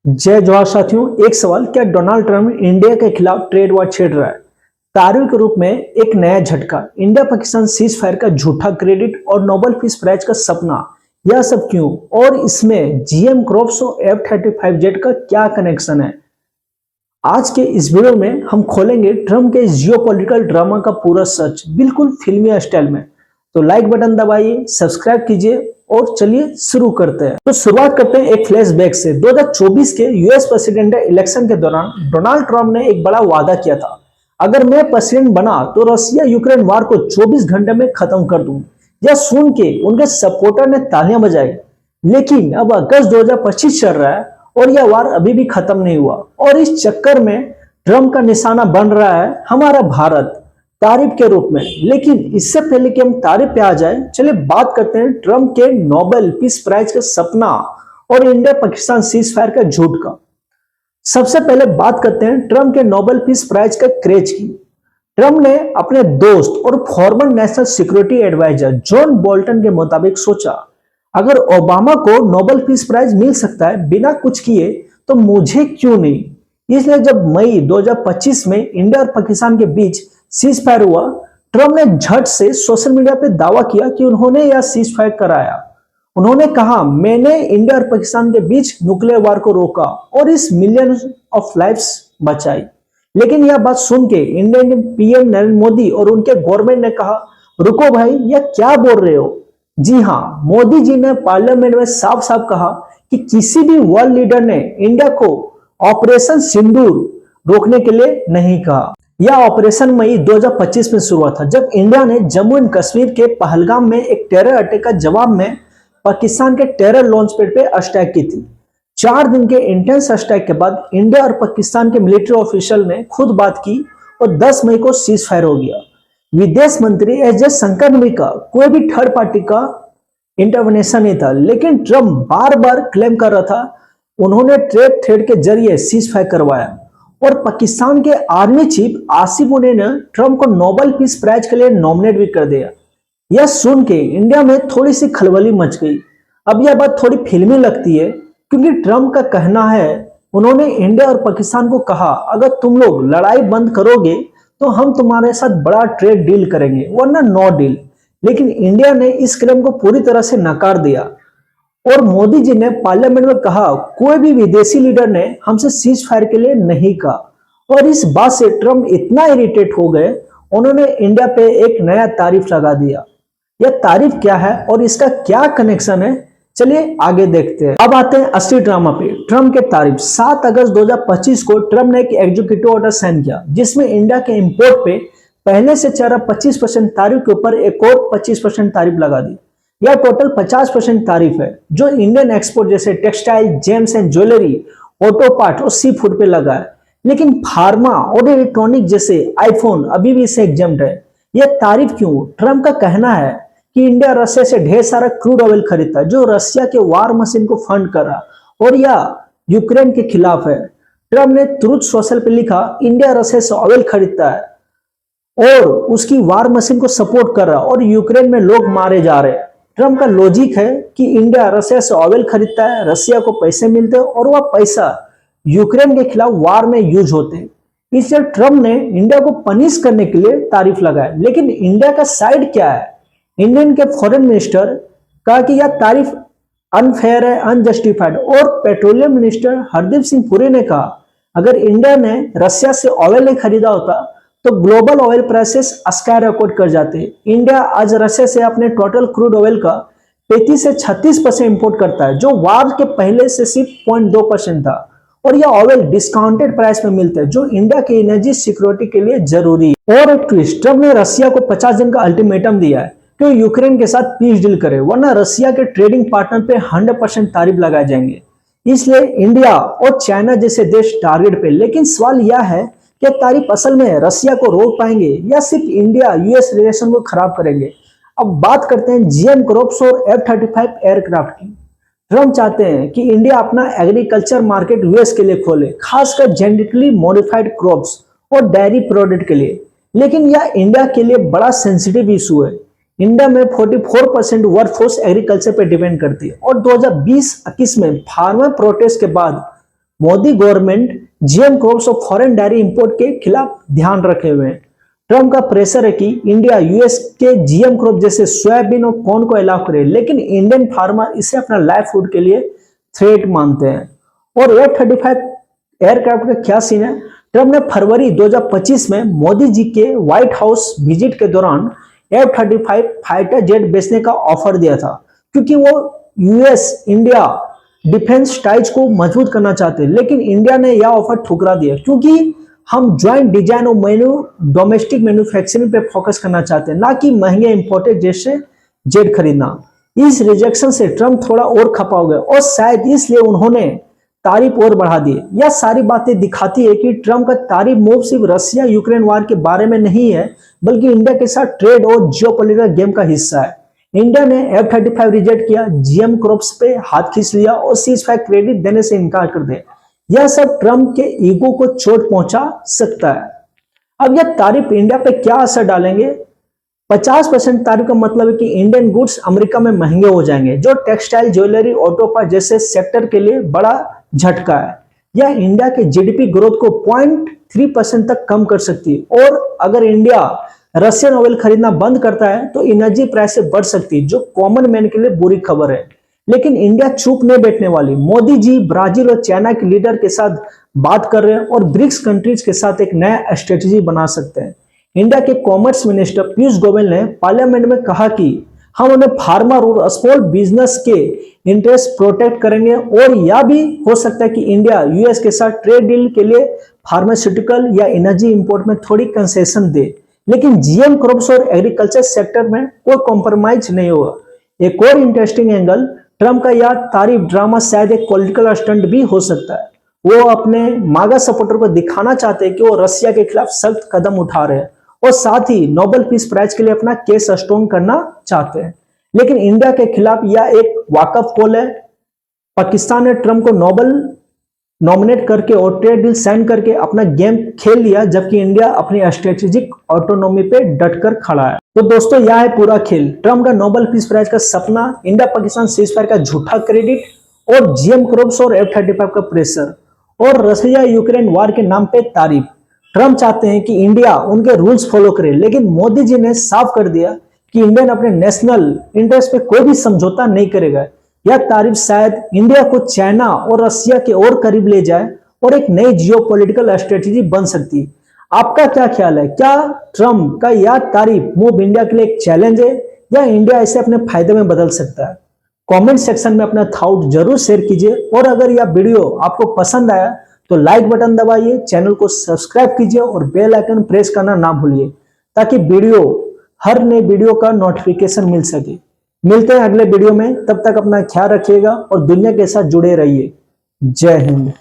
जय जवाहर साथियों। एक सवाल, क्या डोनाल्ड ट्रंप इंडिया के खिलाफ ट्रेड वॉर छेड़ रहा है? तारीफ के रूप में एक नया झटका, इंडिया पाकिस्तान सीज फायर का झूठा क्रेडिट और नोबेल पीस प्राइज का सपना, यह सब क्यों? और इसमें जीएम क्रॉप्स और F-35 जेट का क्या कनेक्शन है? आज के इस वीडियो में हम खोलेंगे ट्रंप के जियोपॉलिटिकल ड्रामा का पूरा सच, बिल्कुल फिल्मी स्टाइल में। तो लाइक बटन दबाइए, सब्सक्राइब कीजिए और चलिए शुरू करते हैं। तो शुरुआत करते हैं एक फ्लैशबैक से। 2024 के यूएस प्रेसिडेंट इलेक्शन के दौरान डोनाल्ड ट्रंप ने एक बड़ा वादा किया था, अगर मैं प्रेसिडेंट बना तो रशिया यूक्रेन वार को 24 घंटे में खत्म कर दूं। यह सुन के उनके सपोर्टर ने तालियां बजाई। लेकिन अब अगस्त 2025 चल रहा है और यह वार अभी भी खत्म नहीं हुआ, और इस चक्कर में ट्रंप का निशाना बन रहा है हमारा भारत, तारीफ के रूप में। लेकिन इससे पहले कि हम तारीफ पे आ जाए, चलिए बात करते हैं ट्रंप के नोबेल पीस प्राइज का सपना और इंडिया पाकिस्तान सीज फायर का झूठ का। सबसे पहले बात करते हैं ट्रंप के नोबेल पीस प्राइज का क्रेज की। ट्रंप ने अपने दोस्त और former national security adviser John Bolton के मुताबिक सोचा, अगर ओबामा को नोबेल पीस प्राइज मिल सकता है बिना कुछ किए, तो मुझे क्यों नहीं। इसलिए जब मई 2025 में इंडिया और पाकिस्तान के बीच सीज फायर हुआ, ट्रंप ने झट से सोशल मीडिया पर दावा किया कि उन्होंने यह सीज फायर कराया। उन्होंने कहा, मैंने इंडिया और पाकिस्तान के बीच न्यूक्लियर वार को रोका और इस मिलियंस ऑफ लाइव्स बचाई। लेकिन यह बात सुन के इंडियन पीएम नरेंद्र मोदी और उनके गवर्नमेंट ने कहा, रुको भाई, यह क्या बोल रहे हो? जी हाँ, मोदी जी ने पार्लियामेंट में साफ साफ कहा कि किसी भी वर्ल्ड लीडर ने इंडिया को ऑपरेशन सिंदूर रोकने के लिए नहीं कहा। यह ऑपरेशन मई 2025 में शुरू हुआ था, जब इंडिया ने जम्मू एंड कश्मीर के पहलगाम में एक टेरर अटैक का जवाब में पाकिस्तान के टेरर लॉन्च पैड पे अटैक की थी। 4 दिन के इंटेंस अटैक के बाद इंडिया और पाकिस्तान के मिलिट्री ऑफिशियल ने खुद बात की और 10 मई को सीज फायर हो गया। विदेश मंत्री एस जयशंकर ने भी कहा, कोई भी थर्ड पार्टी का इंटरवेंशन नहीं था। लेकिन ट्रंप बार बार क्लेम कर रहा था उन्होंने ट्रेड थ्रेड के जरिए सीज फायर करवाया। और पाकिस्तान के आर्मी चीफ आसिफ मुनी ने ट्रंप को नोबेल पीस प्राइज के लिए नॉमिनेट भी कर दिया। यह सुन के इंडिया में थोड़ी सी खलबली मच गई। अब यह बात थोड़ी फिल्मी लगती है, क्योंकि ट्रंप का कहना है उन्होंने इंडिया और पाकिस्तान को कहा, अगर तुम लोग लड़ाई बंद करोगे तो हम तुम्हारे साथ बड़ा ट्रेड डील करेंगे, वरना नो डील। लेकिन इंडिया ने इस क्लेम को पूरी तरह से नकार दिया। और मोदी जी ने पार्लियामेंट में कहा, कोई भी विदेशी लीडर ने हमसे सीज फायर के लिए नहीं कहा। और इस बात से ट्रंप इतना इरिटेट हो गए, उन्होंने इंडिया पे एक नया तारीफ लगा दिया। यह तारीफ क्या है और इसका क्या कनेक्शन है, चलिए आगे देखते हैं। अब आते हैं असली ड्रामा पे, ट्रंप के तारीफ। 7 अगस्त 2025 को ट्रंप ने एक एग्जीक्यूटिव ऑर्डर साइन किया, जिसमें इंडिया के इंपोर्ट पे पहले से चल रहा 25% तारीफ के ऊपर एक और 25% तारीफ लगा दी। यह टोटल 50% तारीफ है, जो इंडियन एक्सपोर्ट जैसे textile, James and jewellery, auto part और सी फूड पे लगा है। लेकिन फार्मा और इलेक्ट्रॉनिक जैसे आईफोन अभी भी इससे एग्जम्प्ट है। यह तारीफ क्यों? ट्रंप का कहना है कि इंडिया रशिया से ढेर सारा क्रूड ऑयल खरीदता है, जो रशिया के वार मशीन को फंड कर रहा, और यह यूक्रेन के खिलाफ है। ट्रंप ने ट्रूथ सोशल पे लिखा, इंडिया रशिया से ऑयल खरीदता है और उसकी वार मशीन को सपोर्ट कर रहा, और यूक्रेन में लोग मारे जा रहे हैं। ट्रंप का लॉजिक है कि इंडिया रशिया से ऑयल खरीदता है, रशिया को पैसे मिलते हैं और वह पैसा यूक्रेन के खिलाफ वार में यूज होते हैं। इसलिए ट्रंप ने इंडिया को पनिश करने के लिए तारीफ लगाया। लेकिन इंडिया का साइड क्या है? इंडियन के फॉरेन मिनिस्टर कहा कि यह तारीफ अनफेयर है, अनजस्टिफाइड। और पेट्रोलियम मिनिस्टर हरदीप सिंह पुरी ने कहा, अगर इंडिया ने रशिया से ऑयल नहीं खरीदा होता तो global oil prices sky rocket कर जाते। इंडिया आज रशिया से अपने टोटल क्रूड ऑयल का 35 से 36% इंपोर्ट करता है, जो वार के पहले से सिर्फ 0.2% था। और यह ऑयल डिस्काउंटेड प्राइस में मिलता है, जो इंडिया की एनर्जी सिक्योरिटी के लिए जरूरी है। और एक ट्विस्ट, ट्रंप ने रशिया को 50 दिन का अल्टीमेटम दिया है कि यूक्रेन के साथ पीस डील करे, वरना रशिया के ट्रेडिंग पार्टनर पे 100% तारीफ लगाए जाएंगे। इसलिए इंडिया और चाइना जैसे देश टारगेट पे। लेकिन सवाल यह है कि तारीफ असल में रशिया को रोक पाएंगे या सिर्फ इंडिया यूएस रिलेशन को खराब करेंगे। अब बात करते हैं जीएम क्रॉप्स और F-35 एयरक्राफ्ट की। ट्रंप चाहते हैं कि इंडिया अपना एग्रीकल्चर मार्केट यूएस के लिए खोले, खासकर जेनेटिकली मॉडिफाइड क्रॉप्स और डेयरी प्रोडक्ट के लिए। लेकिन यह इंडिया के लिए बड़ा सेंसिटिव इशू है। इंडिया में 44% वर्कफोर्स एग्रीकल्चर पर डिपेंड करती है, और 2020-21 में फार्मर प्रोटेस्ट के बाद मोदी गवर्नमेंट जीएम क्रॉप्स और फॉरेन डायरी इंपोर्ट के खिलाफ ध्यान रखे हुए हैं। ट्रम्प का प्रेशर है कि इंडिया यूएस के जीएम क्रॉप जैसे सोयाबीन और कॉर्न को अलाउ करे, लेकिन इंडियन फार्मर इसे अपना लाइवलीहुड के लिए थ्रेट मानते हैं। और F-35 एयरक्राफ्ट का क्या सीन है? ट्रम्प ने फरवरी 2025 में मोदी जी के व्हाइट हाउस विजिट के दौरान F-35 फाइटर जेट बेचने का ऑफर दिया था, क्योंकि वो यूएस इंडिया डिफेंस टाइज को मजबूत करना चाहते हैं। लेकिन इंडिया ने यह ऑफर ठुकरा दिया, क्योंकि हम ज्वाइंट डिजाइन और डोमेस्टिक मैन्युफैक्चरिंग पे फोकस करना चाहते हैं, ना कि महंगे इंपोर्टेड जैसे जेट खरीदना। इस रिजेक्शन से ट्रम्प थोड़ा और खपा हो गए और शायद इसलिए उन्होंने तारीफ और बढ़ा दी। यह सारी बातें दिखाती है कि ट्रम्प का तारीफ मूव सिर्फ रशिया यूक्रेन वार के बारे में नहीं है, बल्कि इंडिया के साथ ट्रेड और जियोपॉलिटिकल गेम का हिस्सा है। इंडिया ने F-35 रिजेक्ट किया, जीएम क्रॉप्स पे हाथ खींच लिया और सीजफायर क्रेडिट देने से इनकार कर दिया। यह सब ट्रम्प के ईगो को चोट पहुंचा सकता है। अब यह तारीफ इंडिया पे क्या असर डालेंगे? 50% तारीफ का मतलब है कि इंडियन गुड्स अमेरिका में महंगे हो जाएंगे, जो टेक्सटाइल, ज्वेलरी, ऑटो पार्ट जैसे सेक्टर के लिए बड़ा झटका है। यह इंडिया के जीडीपी ग्रोथ को 0.3% तक कम कर सकती है। और अगर इंडिया रशियन ऑयल खरीदना बंद करता है तो एनर्जी प्राइस बढ़ सकती है, जो कॉमन मैन के लिए बुरी खबर है। लेकिन इंडिया चुप नहीं बैठने वाली। मोदी जी ब्राजील और चाइना के लीडर के साथ बात कर रहे हैं और ब्रिक्स कंट्रीज के साथ एक नया स्ट्रेटेजी बना सकते हैं। इंडिया के कॉमर्स मिनिस्टर पीयूष गोयल ने पार्लियामेंट में कहा कि हम उन्हें फार्मर और स्मॉल बिजनेस के इंटरेस्ट प्रोटेक्ट करेंगे, और यह भी हो सकता है कि इंडिया यूएस के साथ ट्रेड डील के लिए फार्मास्यूटिकल या एनर्जी इंपोर्ट में थोड़ी कंसेशन दे, लेकिन जीएम क्रॉप्स और एग्रीकल्चर सेक्टर में कोई कॉम्प्रोमाइज नहीं होगा। एक और इंटरेस्टिंग एंगल, ट्रम्प का यह तारीफ ड्रामा शायद एक पॉलिटिकल स्टंट भी हो सकता है। वो अपने मागा सपोर्टर को दिखाना चाहते हैं कि वो रशिया के खिलाफ सख्त कदम उठा रहे हैं और साथ ही नोबेल पीस प्राइज के लिए अपना केस स्ट्रॉन्ग करना चाहते हैं। लेकिन इंडिया के खिलाफ यह एक वाकअप कॉल है। पाकिस्तान ने ट्रम्प को नोबेल नॉमिनेट करके और ट्रेड डील साइन करके अपना गेम खेल लिया, जबकि इंडिया अपनी स्ट्रेटेजिक ऑटोनॉमी पे डटकर खड़ा है। तो दोस्तों, यह है पूरा खेल। ट्रम्प का नोबेल पीस प्राइज का सपना, इंडिया पाकिस्तान सीजफायर का झूठा क्रेडिट और जीएम क्रॉप्स और F-35 का प्रेशर और रशिया यूक्रेन वार के नाम पे तारीफ। ट्रम्प चाहते हैं कि इंडिया उनके रूल्स फॉलो करे, लेकिन मोदी जी ने साफ कर दिया कि इंडियन अपने नेशनल इंटरेस्ट पे कोई भी समझौता नहीं करेगा। यह तारीफ शायद इंडिया को चाइना और रशिया के और करीब ले जाए और एक नई जियोपॉलिटिकल स्ट्रेटेजी बन सकती है। आपका क्या ख्याल है? क्या ट्रम्प का यह तारीफ मूव इंडिया के लिए एक चैलेंज है, या इंडिया इसे अपने फायदे में बदल सकता है? कमेंट सेक्शन में अपना थॉट जरूर शेयर कीजिए, और अगर यह वीडियो आपको पसंद आया तो लाइक बटन दबाइए, चैनल को सब्सक्राइब कीजिए और बेल आइकन प्रेस करना ना भूलिए, ताकि हर नए वीडियो का नोटिफिकेशन मिल सके। मिलते हैं अगले वीडियो में, तब तक अपना ख्याल रखिएगा और दुनिया के साथ जुड़े रहिए। जय हिंद।